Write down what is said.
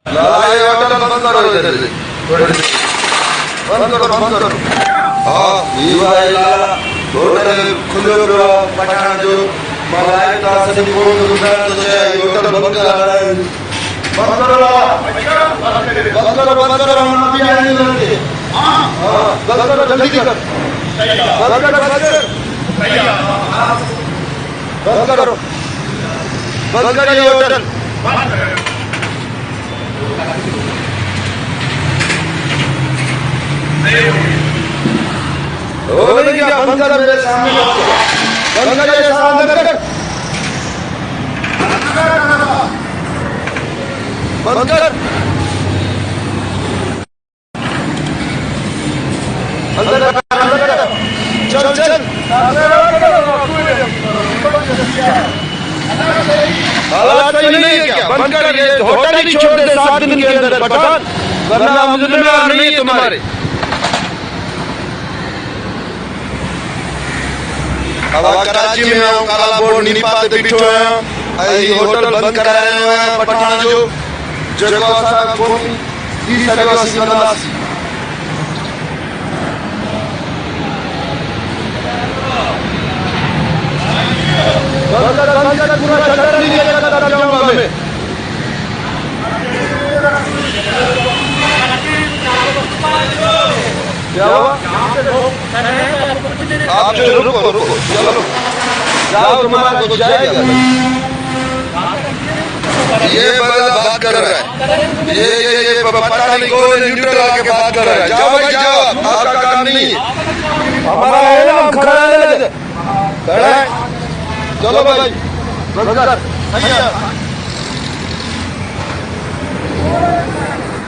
ये होटल बंद करो इधर से बंद करो हाँ ये भाई होटल खुले पठान जो मलाई का सभी को दुकान तो है होटल बंद कर रहा है बंद करो हम अभी आने लगे हाँ बंद करो जल्दी कर बंद करो ये होटल बंद कर मेरे सामने बंद कर ये सामने कर बंद कर अंदर चल चल हालात सही नहीं है क्या बंद कर ये होटल ही छोड़ दे 7 दिन के अंदर पठान वरना हम जिम्मेदार नहीं है तुम्हारे अब कराची में हम काला बोर्ड नहीं पाते बिठो हैं होटल बंद कराए हुए हैं पठान जो जगह सा कोई 30 जगह सी बनासी पूरा चक्कर नहीं लेकर जाऊंगा मैं क्या हुआ आप रुको चलो जाओ तुम्हारा तो जाएगा ये बात कर रहा है ये पता नहीं कौन न्यूट्रल आके बात कर रहा है जाओ भाई जाओ आपका काम नहीं है हमारा है ना हम खड़ा है चलो भाई